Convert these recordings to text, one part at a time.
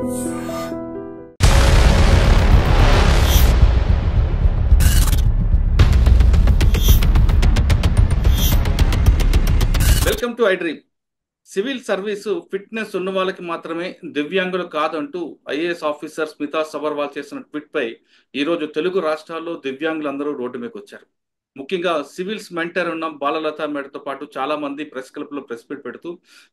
Welcome to iDream. Civil service fitness ఉన్న వాళ్ళకి మాత్రమే, దివ్యాంగులు కాదంటూ ఐఏఎస్ ఆఫీసర్ స్మితా సబర్వాల్ చేసిన ట్వీట్ పై ఈరోజు తెలుగు రాష్ట్రాల్లో దివ్యాంగులందరూ రోడ్డు మీదకి వచ్చారు. ముఖ్యంగా సివిల్స్ మెంటర్ ఉన్న బాలలత మేడతో పాటు చాలా మంది ప్రెస్ క్లబ్లో ప్రెస్ మీట్ పెడుతూ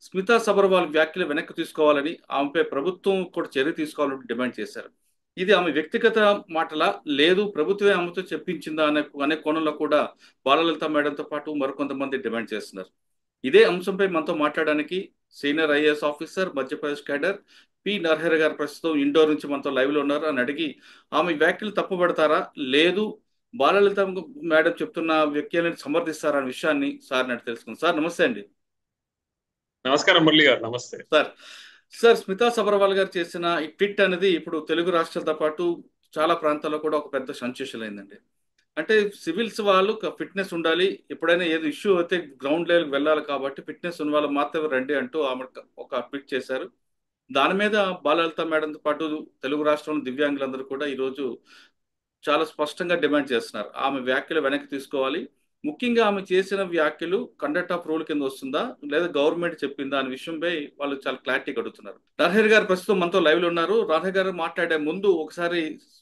స్మితా సబర్వాల్ వ్యాఖ్యలు వెనక్కి తీసుకోవాలని, ఆమెపై ప్రభుత్వం కూడా చర్య తీసుకోవాలని డిమాండ్ చేశారు. ఇది ఆమె వ్యక్తిగత మాటలా, లేదు ప్రభుత్వమే ఆమెతో చెప్పించిందా అనే కోణంలో కూడా బాలలత మేడంతో పాటు మరికొంతమంది డిమాండ్ చేస్తున్నారు. ఇదే అంశంపై మనతో మాట్లాడడానికి senior IAS officer, Madhya Pradesh cadre P Narahari గారు ప్రస్తుతం ఇండోర్ నుంచి మనతో లైవ్ లో ఉన్నారు. అని అడిగి ఆమె వ్యాఖ్యలు తప్పుపడతారా, లేదు బాలలత మేడం చెప్తున్న వ్యాఖ్యలను సమర్థిస్తారా అనే విషయాన్ని సార్ నాటి తెలుసుకుందాం. సార్ నమస్తే అండి. నమస్కారం మురళి గారు. నమస్తే సార్ స్మితా సబర్వాల్ గారు చేసిన ఈ ట్వీట్ అనేది ఇప్పుడు తెలుగు రాష్ట్రాలతో పాటు చాలా ప్రాంతాల్లో కూడా ఒక పెద్ద సెన్సేషన్ అయిందండి. అంటే సివిల్స్ వాళ్ళు ఫిట్నెస్ ఉండాలి, ఎప్పుడైనా ఏదో ఇష్యూ అయితే గ్రౌండ్ లెవెల్కి వెళ్ళాలి, కాబట్టి ఫిట్నెస్ ఉన్న వాళ్ళు మాత్రమే రండి అంటూ ఆమె ఒక ట్వీట్ చేశారు. దాని మీద బాలలత మేడంతో పాటు తెలుగు రాష్ట్రంలో దివ్యాంగులందరూ కూడా ఈరోజు చాలా స్పష్టంగా డిమాండ్ చేస్తున్నారు. ఆమె వ్యాఖ్యలు వెనక్కి తీసుకోవాలి. ముఖ్యంగా ఆమె చేసిన వ్యాఖ్యలు కండక్ట్ ఆఫ్ రూల్ కింద వస్తుందా, లేదా గవర్నమెంట్ చెప్పిందా అనే విషయంపై వాళ్ళు చాలా క్లారిటీ అడుగుతున్నారు. నరహరి గారు ప్రస్తుతం మనతో లైవ్ లో ఉన్నారు. నరహరి గారు మాట్లాడే ముందు ఒకసారి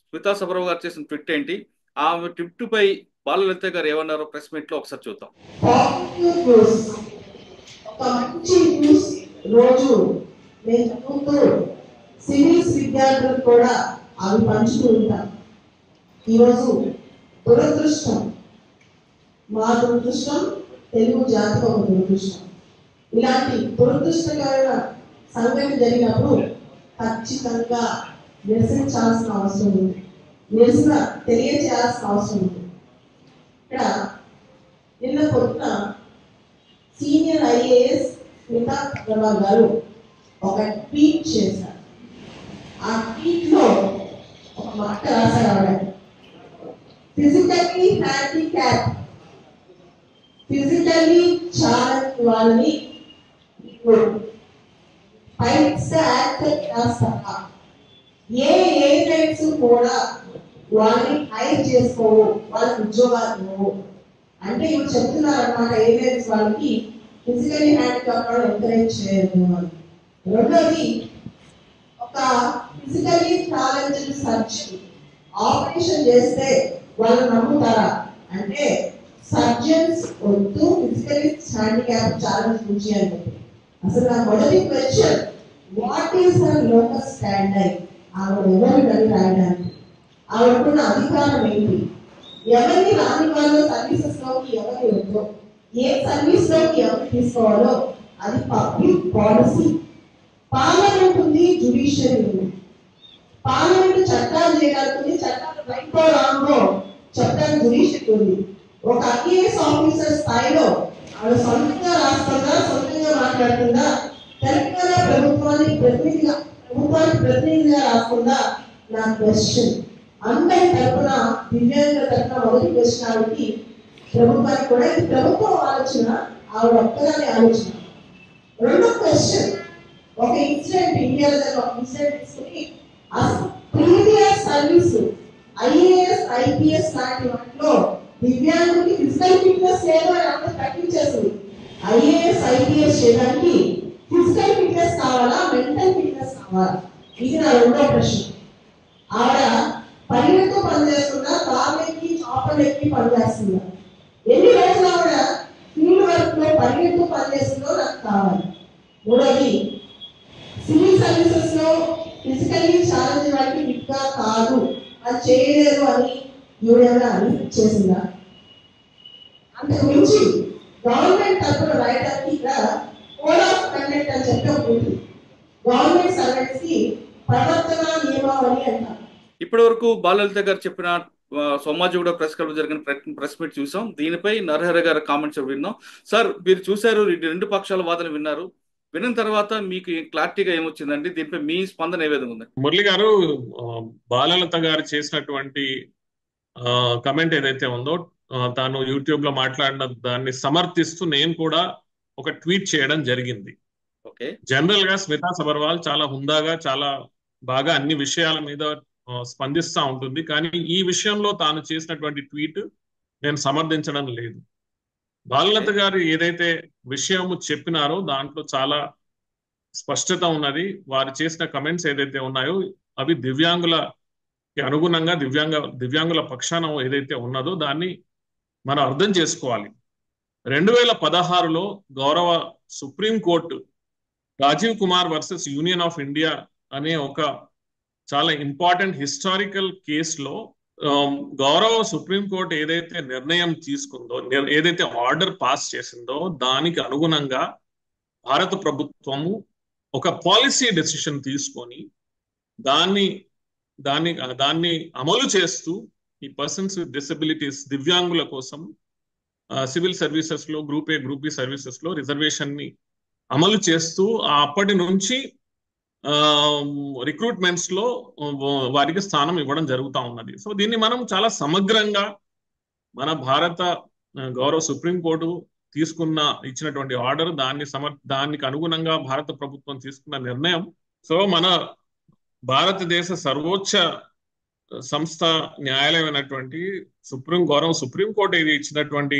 స్మితా సబర్వాల్ గారు చేసిన ట్వీట్ ఏంటి, ఆమె ట్విట్ పై బాలలత గారు ఏమన్నారో ప్రెస్ మీట్ లో ఒకసారి చూద్దాం. రోజు సివిల్స్ విద్యార్థులు కూడా అవి పంచుతూ ఉంటాం. ఈరోజు దురదృష్టం, మా దురదృష్టం, తెలుగు జాతికి ఒక దురదృష్టం. ఇలాంటి దురదృష్టకరమైన సంఘటన జరిగినప్పుడు ఖచ్చితంగా నిరసించాల్సిన అవసరం ఉంది, నిరసన తెలియజేయాల్సిన అవసరం ఉంది. ఇక్కడ నిన్న పొద్దున సీనియర్ ఐఏఎస్ స్మితా సబర్వాల్ గారు ఒక ట్వీట్ చేశారు. ఆ ట్వీట్ లో ఒక మాట రాశారు. ఆవిడ ఫిజికల్లీ హ్యాండిక్యాప్, ఫిజికల్లీ ఛాలెంజ్ వాళ్ళని ఏ ఏజెంట్స్ కూడా వాళ్ళని హైర్ చేసుకోవు, వాళ్ళకి ఉద్యోగాలు ఇవ్వవు అంటే ఇప్పుడు చెప్తున్నారు అనమాట. ఏజెంట్స్ వాళ్ళకి ఫిజికల్లీ హ్యాండిక్యాప్ వాళ్ళు ఎంకరేజ్ చేయరు అని. రెండోది, ఒక ఫిజికల్లీ ఛాలెంజ్డ్ సర్జన్ ఆపరేషన్ చేస్తే వాళ్ళు నమ్ముతారా అంటే సర్జన్స్ వద్దు ఫిజికల్లీ హ్యాండిక్యాప్ ఛాలెంజ్ నుంచి అని చెప్పి. అసలు నా మొదటి question, what is her locus standard? ఆవిడ ఎవరు అని రాయడానికి, ఆవిడకున్న అధికారం ఏంటి? ఎవరిని రాని వాళ్ళు సర్వీసెస్ లోకి ఎవరు వద్దో, ఏ సర్వీస్ లోకి ఎవరు తీసుకోవాలో అది పబ్లిక్ పాలసీ. పార్లమెంట్ ఉంది, జ్యుడిషియరీ ఉంది. పార్లమెంట్ చట్టాలు చేయగలుగుతుంది, చట్టాలు రైటో రాంగో చట్టాలు జ్యుడిషియరీ ఉంది. ఒక ఐఏఎస్ ఆఫీసర్ స్థాయిలో ఆవిడ సొంతంగా రాస్తుందా, సొంతంగా మాట్లాడుతుందా, తెలంగాణ ప్రభుత్వానికి ప్రతినిధిగా రాస్తుందా? నా క్వశ్చన్. అందరి తరఫున, దివ్యాంగుల తరఫున మొదటి క్వశ్చన్ ఆవిడకి, ప్రభుత్వానికి కూడా. ఇది ప్రభుత్వం ఆలోచన, ఆవిడ ఒక్కదాని ఆలోచన. రెండో క్వశ్చన్, ఒక ఇన్సిడెంట్ ఇండియాలో ఒక ఇన్సిడెంట్ తీసుకుని అసలు ప్రీవియస్ సర్వీస్ ఐఏఎస్ ఐపీఎస్ లాంటి వాటిలో దివ్యాంగులకి ఫిజికల్ ఫిట్నెస్ లేదు అని అందరూ తగ్గించేసింది. ఐఏఎస్ ఐపీఎస్ చేయడానికి ఫిజికల్ ఫిట్నెస్ కావాలా, మెంటల్ ఫిట్నెస్ కావాలా? ఇది నా రెండో ప్రశ్న. ఆవిడ పనితో పనిచేస్తుందా, కార్లెక్కి చాపర్లెక్కి పనిచేస్తుందా? ఎన్ని రోజులు ఆవిడ ఫీల్డ్ వర్క్ లో పనితో పనిచేస్తుందో నాకు కావాలి. మూడోది, సివిల్ సర్వీసెస్ లో ఫిజికల్లీ ఛాలెంజ్ వాటికి ఫిట్ గా కాదు, అది చేయలేదు అని ఈవిడేమైనా చేసిందా? అంతకు మించి గవర్నమెంట్ తరఫున రాయడానికి ఇక్కడ కోడ్ ఆఫ్ కండక్ట్ అని చెప్పి ఉంటుంది. గవర్నమెంట్ సర్వెంట్స్ కి ప్రవర్తన నియమావళి అంటారు. ఇప్పటి వరకు బాలలత గారు చెప్పిన సోమాజిగూడ ప్రెస్ క్లబ్ జరిగిన ప్రెస్ మీట్ చూసాం. దీనిపై నరహరి గారి కామెంట్స్ విన్నాం. సార్ మీరు చూశారు, రెండు పక్షాల వాదన విన్నారు. విన్న తర్వాత మీకు క్లారిటీగా ఏమొచ్చిందండి? దీనిపై మీ స్పందన ఏ విధంగా ఉంది? మురళి గారు, బాలలత గారు చేసినటువంటి కమెంట్ ఏదైతే ఉందో, తాను యూట్యూబ్ లో మాట్లాడిన దాన్ని సమర్థిస్తూ నేను కూడా ఒక ట్వీట్ చేయడం జరిగింది. జనరల్ గా స్మితా సబర్వాల్ చాలా హుందాగా, చాలా బాగా అన్ని విషయాల మీద స్పందిస్తూ ఉంటుంది. కానీ ఈ విషయంలో తాను చేసినటువంటి ట్వీట్ నేను సమర్థించడం లేదు. బాలలత గారు ఏదైతే విషయము చెప్పినారో దాంట్లో చాలా స్పష్టత ఉన్నది. వారు చేసిన కమెంట్స్ ఏదైతే ఉన్నాయో అవి దివ్యాంగులకి అనుగుణంగా దివ్యాంగుల పక్షాన ఏదైతే ఉన్నదో దాన్ని మనం అర్థం చేసుకోవాలి. 2016లో గౌరవ supreme court Rajiv Kumar versus union of India అనే ఒక చాలా ఇంపార్టెంట్ హిస్టారికల్ కేసులో గౌరవ సుప్రీంకోర్టు ఏదైతే నిర్ణయం తీసుకుందో, ఏదైతే ఆర్డర్ పాస్ చేసిందో దానికి అనుగుణంగా భారత ప్రభుత్వము ఒక పాలసీ డెసిషన్ తీసుకొని దాన్ని అమలు చేస్తూ ఈ పర్సన్స్ విత్ డిసబిలిటీస్ దివ్యాంగుల కోసం సివిల్ సర్వీసెస్ లో group A group B services లో రిజర్వేషన్ ని అమలు చేస్తూ అప్పటి నుంచి రిక్రూట్మెంట్స్ లో వారికి స్థానం ఇవ్వడం జరుగుతూ ఉన్నది. సో దీన్ని మనం చాలా సమగ్రంగా మన భారత గౌరవ సుప్రీంకోర్టు ఇచ్చినటువంటి ఆర్డర్ దానికి అనుగుణంగా భారత ప్రభుత్వం తీసుకున్న నిర్ణయం. సో మన భారతదేశ సర్వోచ్చ సంస్థ న్యాయాలయమైనటువంటి గౌరవ సుప్రీంకోర్టు ఇది ఇచ్చినటువంటి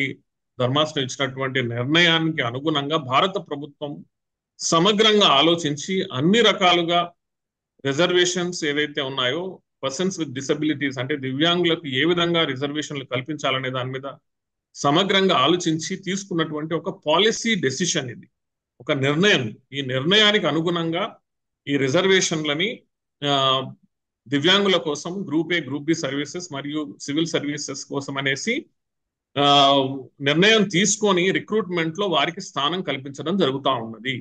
ధర్మాసనం ఇచ్చినటువంటి నిర్ణయానికి అనుగుణంగా భారత ప్రభుత్వం సమగ్రంగా ఆలోచించి అన్ని రకాలుగా రిజర్వేషన్స్ ఏవైతే ఉన్నాయో పర్సన్స్ విత్ డిసబిలిటీస్ అంటే దివ్యాంగులకు ఏ విధంగా రిజర్వేషన్లు కల్పించాలనే దాని మీద సమగ్రంగా ఆలోచించి తీసుకున్నటువంటి ఒక పాలసీ డెసిషన్ ఇది, ఒక నిర్ణయం. ఈ నిర్ణయానికి అనుగుణంగా ఈ రిజర్వేషన్లని దివ్యాంగుల కోసం group A group B services మరియు సివిల్ సర్వీసెస్ కోసం అనేసి నిర్ణయం తీసుకొని రిక్రూట్మెంట్ లో వారికి స్థానం కల్పించడం జరుగుతూ ఉన్నది.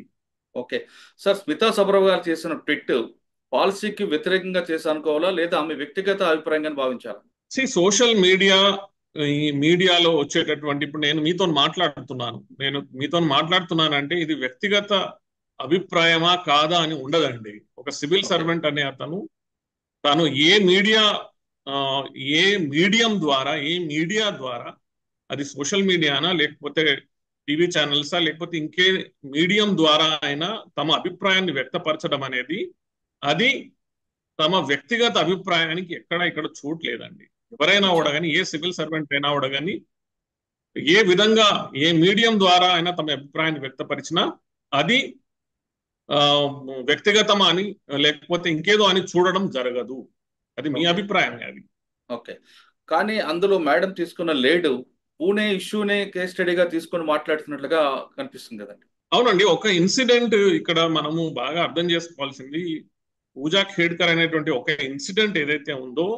ఓకే సార్, స్మితా సబర్వాల్ గారు చేసిన ట్వీట్ పాలసీకి వ్యతిరేకంగా చేసి అనుకోవాలా లేదా ఆమె వ్యక్తిగత అభిప్రాయంగా భావించాలా? సోషల్ ఈ మీడియాలో వచ్చేటటువంటి ఇప్పుడు నేను మీతో మాట్లాడుతున్నానంటే ఇది వ్యక్తిగత అభిప్రాయమా కాదా అని ఉండదండి. ఒక సివిల్ సర్వెంట్ అనే తను ఏ మీడియం ద్వారా అది సోషల్ మీడియానా లేకపోతే టీవీ ఛానల్సా లేకపోతే ఇంకే మీడియం ద్వారా అయినా తమ అభిప్రాయాన్ని వ్యక్తపరచడం అనేది అది తమ వ్యక్తిగత అభిప్రాయానికి ఇక్కడ చోటు లేదండి. ఎవరైనా కూడా కానీ ఏ సివిల్ సర్వెంట్ అయినా కూడా కానీ ఏ విధంగా ఏ మీడియం ద్వారా అయినా తమ అభిప్రాయాన్ని వ్యక్తపరిచినా అది వ్యక్తిగతం అని లేకపోతే ఇంకేదో అని చూడడం జరగదు. అది మీ అభిప్రాయం. అది ఓకే. కానీ అందులో మేడం తీసుకున్న లేడు పూణే ఇష్యూనే కేస్ స్టడీగా తీసుకొని మాట్లాడుతున్నట్లుగా కనిపిస్తుంది కదండి. అవునండి. ఒక ఇన్సిడెంట్ ఇక్కడ మనము బాగా అర్థం చేసుకోవాల్సింది, పూజా ఖేడ్కర్ అనేటువంటి ఒక ఇన్సిడెంట్ ఏదైతే ఉందో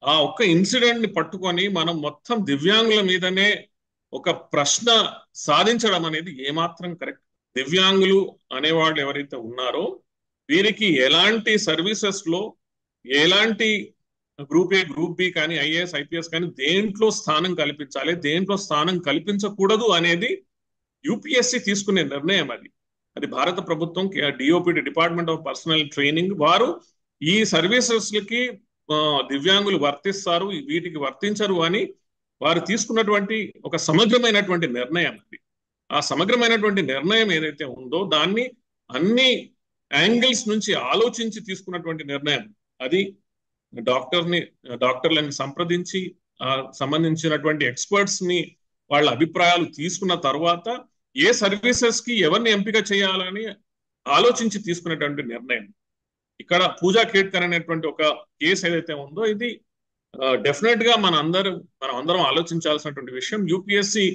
ఆ ఒక్క ఇన్సిడెంట్ ని పట్టుకొని మనం మొత్తం దివ్యాంగుల మీదనే ఒక ప్రశ్న సాధించడం అనేది ఏమాత్రం కరెక్ట్. దివ్యాంగులు అనేవాళ్ళు ఎవరైతే ఉన్నారో వీరికి ఎలాంటి సర్వీసెస్ లో ఎలాంటి గ్రూప్ ఏ గ్రూప్ బి కానీ ఐఏఎస్ ఐపీఎస్ కానీ దేంట్లో స్థానం కల్పించాలి, దేంట్లో స్థానం కల్పించకూడదు అనేది యూపీఎస్సీ తీసుకునే నిర్ణయం. అది భారత ప్రభుత్వం DoPT department of personal training వారు ఈ సర్వీసెస్లకి దివ్యాంగులు వర్తిస్తారు, వీటికి వర్తించరు అని వారు తీసుకున్నటువంటి ఒక సమగ్రమైనటువంటి నిర్ణయం. ఆ సమగ్రమైనటువంటి నిర్ణయం ఏదైతే ఉందో దాన్ని అన్ని యాంగిల్స్ నుంచి ఆలోచించి తీసుకున్నటువంటి నిర్ణయం. అది డాక్టర్లను సంప్రదించి సంబంధించినటువంటి ఎక్స్పర్ట్స్ ని వాళ్ళ అభిప్రాయాలు తీసుకున్న తర్వాత ఏ సర్వీసెస్ కి ఎవరిని ఎంపిక చేయాలని ఆలోచించి తీసుకునేటువంటి నిర్ణయం. ఇక్కడ పూజా ఖేడ్కర్ అనేటువంటి ఒక కేసు ఏదైతే ఉందో ఇది డెఫినెట్ గా మనం అందరం ఆలోచించాల్సినటువంటి విషయం. యూపీఎస్సీ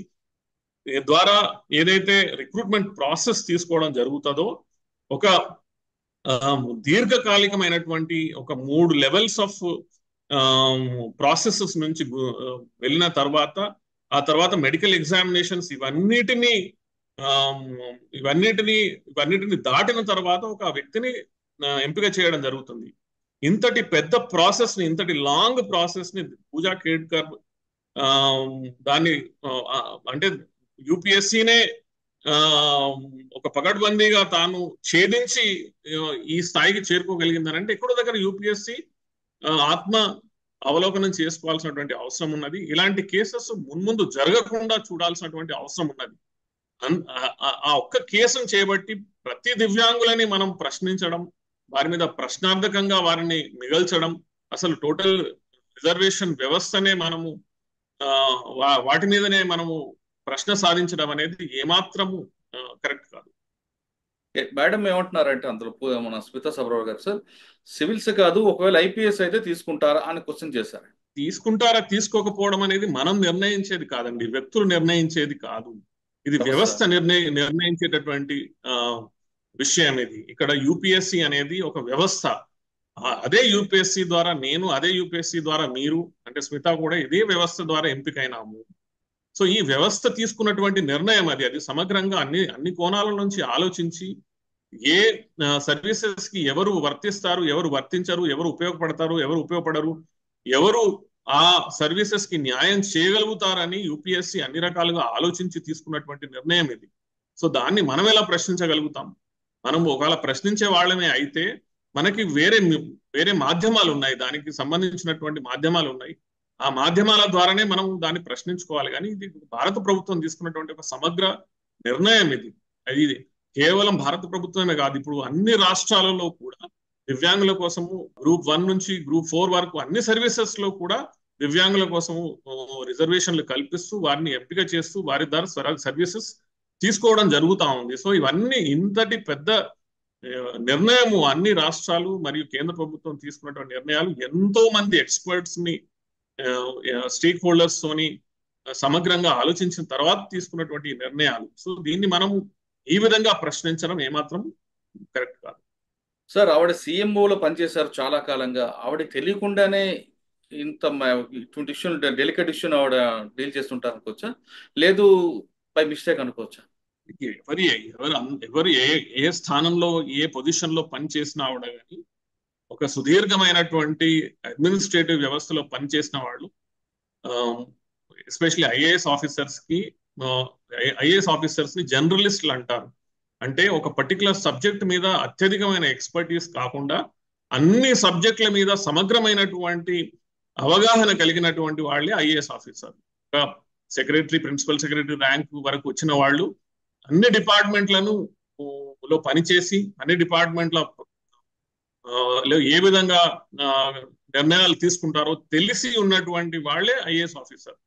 ద్వారా ఏదైతే రిక్రూట్మెంట్ ప్రాసెస్ తీసుకోవడం జరుగుతుందో ఒక దీర్ఘకాలికమైనటువంటి ఒక 3 లెవెల్స్ ఆఫ్ ప్రాసెసెస్ నుంచి వెళ్ళిన తర్వాత ఆ తర్వాత మెడికల్ ఎగ్జామినేషన్స్ ఇవన్నిటిని దాటిన తర్వాత ఒక వ్యక్తిని ఎంపిక చేయడం జరుగుతుంది. ఇంతటి పెద్ద ప్రాసెస్ ని, ఇంతటి లాంగ్ ప్రాసెస్ ని పూజా ఖేడ్కర్ దాన్ని అంటే యూపీఎస్సీనే ఒక పకడ్బందీగా తాను ఛేదించి ఈ స్థాయికి చేరుకోగలిగిందనంటే ఎక్కడో దగ్గర యూపీఎస్సీ ఆత్మ అవలోకనం చేసుకోవాల్సినటువంటి అవసరం ఉన్నది. ఇలాంటి కేసెస్ మున్ముందు జరగకుండా చూడాల్సినటువంటి అవసరం ఉన్నది. ఆ ఒక్క కేసును చేయబట్టి ప్రతి దివ్యాంగులని మనం ప్రశ్నించడం వారి మీద ప్రశ్నార్థకంగా వారిని మిగల్చడం, అసలు టోటల్ రిజర్వేషన్ వ్యవస్థనే మనము వాటి మీదనే మనము ప్రశ్న సాధించడం అనేది ఏమాత్రము కరెక్ట్ కాదు. మేడం ఏమంటున్నారంటే అందులో మన స్మితా సబర్వాల్ గారు, సార్ సివిల్స్ కాదు ఒకవేళ ఐపీఎస్ అయితే తీసుకుంటారా అని క్వశ్చన్ చేశారు. తీసుకుంటారా తీసుకోకపోవడం అనేది మనం నిర్ణయించేది కాదండి, వ్యక్తులు నిర్ణయించేది కాదు. ఇది వ్యవస్థ నిర్ణయించేటటువంటి విషయం. ఇది ఇక్కడ యూపీఎస్సి అనేది ఒక వ్యవస్థ. అదే యూపీఎస్సి ద్వారా నేను, అదే యూపీఎస్సి ద్వారా మీరు, అంటే స్మిత కూడా ఇదే వ్యవస్థ ద్వారా ఎంపికైనాము. సో ఈ వ్యవస్థ తీసుకున్నటువంటి నిర్ణయం అది సమగ్రంగా అన్ని కోణాల నుంచి ఆలోచించి ఏ సర్వీసెస్ కి ఎవరు వర్తిస్తారు, ఎవరు వర్తించరు, ఎవరు ఉపయోగపడతారు, ఎవరు ఉపయోగపడరు, ఎవరు ఆ సర్వీసెస్ కి న్యాయం చేయగలుగుతారని యూపీఎస్సి అన్ని రకాలుగా ఆలోచించి తీసుకున్నటువంటి నిర్ణయం ఇది. సో దాన్ని మనం ఎలా ప్రశ్నించగలుగుతాం? మనం ఒకవేళ ప్రశ్నించే వాళ్ళమే అయితే మనకి వేరే మాధ్యమాలు ఉన్నాయి, దానికి సంబంధించినటువంటి మాధ్యమాలు ఉన్నాయి. ఆ మాధ్యమాల ద్వారానే మనం దాన్ని ప్రశ్నించుకోవాలి. కానీ ఇది భారత ప్రభుత్వం తీసుకున్నటువంటి ఒక సమగ్ర నిర్ణయం. ఇది కేవలం భారత ప్రభుత్వమే కాదు, ఇప్పుడు అన్ని రాష్ట్రాలలో కూడా దివ్యాంగుల కోసము గ్రూప్ 1 నుంచి గ్రూప్ 4 వరకు అన్ని సర్వీసెస్ లో కూడా దివ్యాంగుల కోసము రిజర్వేషన్లు కల్పిస్తూ వారిని ఎంపిక చేస్తూ వారి ద్వారా సర్వీసెస్ తీసుకోవడం జరుగుతూ ఉంది. సో ఇవన్నీ ఇంతటి పెద్ద నిర్ణయము అన్ని రాష్ట్రాలు మరియు కేంద్ర ప్రభుత్వం తీసుకున్నటువంటి నిర్ణయాలు ఎంతో మంది ఎక్స్పర్ట్స్ ని స్టేక్ హోల్డర్స్ తోని సమగ్రంగా ఆలోచించిన తర్వాత తీసుకున్నటువంటి నిర్ణయాలు. సో దీన్ని మనం ఈ విధంగా ప్రశ్నించడం ఏమాత్రం కరెక్ట్ కాదు. సార్ ఆవిడ సీఎంఓలో పనిచేశారు చాలా కాలంగా, ఆవిడ తెలియకుండానే ఇంత ఇటువంటి ఇష్యూలు, డెలికేట్ ఇష్యూని ఆవిడ డీల్ చేస్తుంటారు అనుకోవచ్చా, లేదు బై మిస్టేక్ అనుకోవచ్చా? ఎవరు ఏ స్థానంలో ఏ పొజిషన్ లో పనిచేసిన ఆవిడ కానీ ఒక సుదీర్ఘమైనటువంటి అడ్మినిస్ట్రేటివ్ వ్యవస్థలో పనిచేసిన వాళ్ళు, ఎస్పెషల్లీ ఐఏఎస్ ఆఫీసర్స్ ని జర్నలిస్టులు అంటారు. అంటే ఒక పర్టికులర్ సబ్జెక్ట్ మీద అత్యధికమైన ఎక్స్పర్టీస్ కాకుండా అన్ని సబ్జెక్టుల మీద సమగ్రమైనటువంటి అవగాహన కలిగినటువంటి వాళ్ళే IAS officer. Secretary, principal secretary rank వరకు వచ్చిన వాళ్ళు అన్ని డిపార్ట్మెంట్లను పనిచేసి అన్ని డిపార్ట్మెంట్ల ఏ విధంగా నిర్ణయాలు తీసుకుంటారో తెలిసి ఉన్నటువంటి వాళ్ళే ఐఏఎస్ ఆఫీసర్.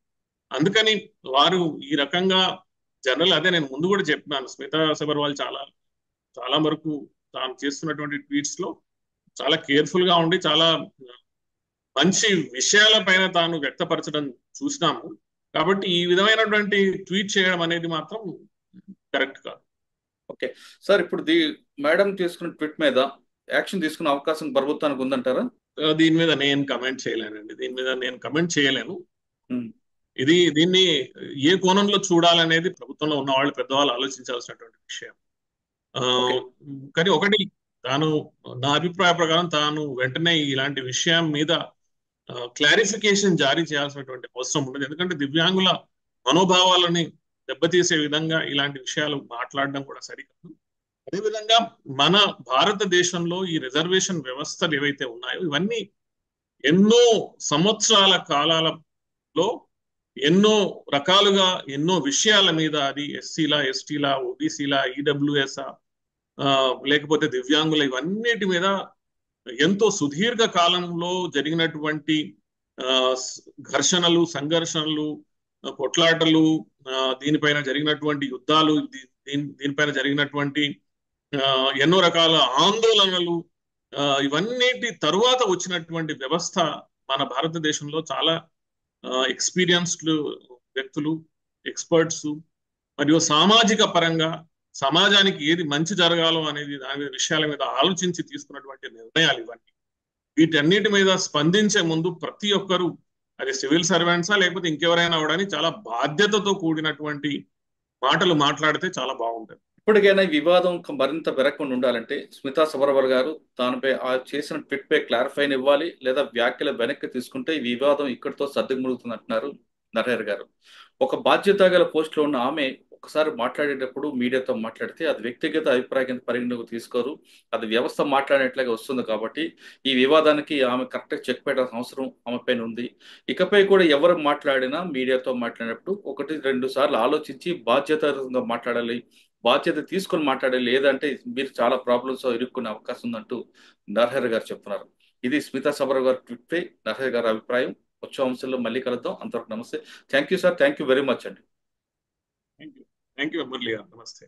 అందుకని వారు ఈ రకంగా జనరల్, అదే నేను ముందు కూడా చెప్పినాను, స్మితా సబర్వాల్ చాలా వరకు తాను చేస్తున్నటువంటి ట్వీట్స్ లో చాలా కేర్ఫుల్ గా ఉండి చాలా మంచి విషయాలపైన తాను వ్యక్తపరచడం చూసినాము. కాబట్టి ఈ విధమైనటువంటి ట్వీట్ చేయడం అనేది మాత్రం కరెక్ట్ కాదు. ఓకే సార్, ఇప్పుడు మేడం తీసుకున్న ట్వీట్ మీద యాక్షన్ తీసుకునే అవకాశం ప్రభుత్వానికి ఉందంటారా? దీని మీద నేను కమెంట్ చేయలేను. దీన్ని ఏ కోణంలో చూడాలనేది ప్రభుత్వంలో ఉన్న వాళ్ళు పెద్దవాళ్ళు ఆలోచించాల్సినటువంటి విషయం. కానీ ఒకటి, నా అభిప్రాయ ప్రకారం తాను వెంటనే ఇలాంటి విషయం మీద క్లారిఫికేషన్ జారీ చేయాల్సినటువంటి అవసరం ఉండదు. ఎందుకంటే దివ్యాంగుల మనోభావాలని దెబ్బతీసే విధంగా ఇలాంటి విషయాలు మాట్లాడడం కూడా సరికాదు. అదేవిధంగా మన భారతదేశంలో ఈ రిజర్వేషన్ వ్యవస్థలు ఏవైతే ఉన్నాయో ఇవన్నీ ఎన్నో సంవత్సరాల కాలాలలో ఎన్నో రకాలుగా ఎన్నో విషయాల మీద, అది ఎస్సీలా, ఎస్టీలా, ఓబీసీలా, ఈడబ్ల్యూఎస్ లేకపోతే దివ్యాంగుల, ఇవన్నిటి మీద ఎంతో సుదీర్ఘ కాలంలో జరిగినటువంటి ఘర్షణలు, సంఘర్షణలు, కొట్లాటలు, దీనిపైన జరిగినటువంటి యుద్ధాలు, దీనిపైన జరిగినటువంటి ఎన్నో రకాల ఆందోళనలు, ఇవన్నిటి తరువాత వచ్చినటువంటి వ్యవస్థ మన భారతదేశంలో చాలా ఎక్స్పీరియన్స్డ్ వ్యక్తులు, ఎక్స్పర్ట్స్ మరియు సామాజిక పరంగా సమాజానికి ఏది మంచి జరగాలో అనేది దాని విషయాల మీద ఆలోచించి తీసుకున్నటువంటి నిర్ణయాలు ఇవన్నీ. వీటన్నిటి మీద స్పందించే ముందు ప్రతి ఒక్కరూ, అది సివిల్ సర్వెంట్సా లేకపోతే ఇంకెవరైనా అవడానికి చాలా బాధ్యతతో కూడినటువంటి మాటలు మాట్లాడితే చాలా బాగుంటుంది. ఇప్పటికైనా ఈ వివాదం మరింత పెరగకుండా ఉండాలంటే స్మితా సబర్వాల్ గారు తానుపై చేసిన ట్వీట్ పై క్లారిఫైన్ ఇవ్వాలి, లేదా వ్యాఖ్యలు వెనక్కి తీసుకుంటే ఈ వివాదం ఇక్కడితో సర్దుములుగుతుంది అంటున్నారు నరహరి గారు. ఒక బాధ్యత గల పోస్టులో ఉన్న ఆమె ఒకసారి మాట్లాడేటప్పుడు మీడియాతో మాట్లాడితే అది వ్యక్తిగత అభిప్రాయం పరిగణలోకి తీసుకోరు, అది వ్యవస్థ మాట్లాడినట్లుగా వస్తుంది. కాబట్టి ఈ వివాదానికి ఆమె కరెక్ట్గా చెక్ పెట్టాల్సిన అవసరం ఆమె పైన ఉంది. ఇకపై కూడా ఎవరు మాట్లాడినా మీడియాతో మాట్లాడినప్పుడు 1-2 సార్లు ఆలోచించి బాధ్యతగా మాట్లాడాలి. బాధ్యత తీసుకొని మాట్లాడాలి, లేదంటే మీరు చాలా ప్రాబ్లమ్స్ ఇరుక్కునే అవకాశం ఉందంటూ నరహరి గారు చెప్తున్నారు. ఇది స్మితా సబర్వాల్ గారి ట్వీట్ పై నరహరి గారి అభిప్రాయం. వచ్చే అంశంలో మళ్ళీ కలుద్దాం. అంతవరకు నమస్తే. Thank you sir, thank you very much అండి. థ్యాంక్ యూ మురళి గారు, నమస్తే.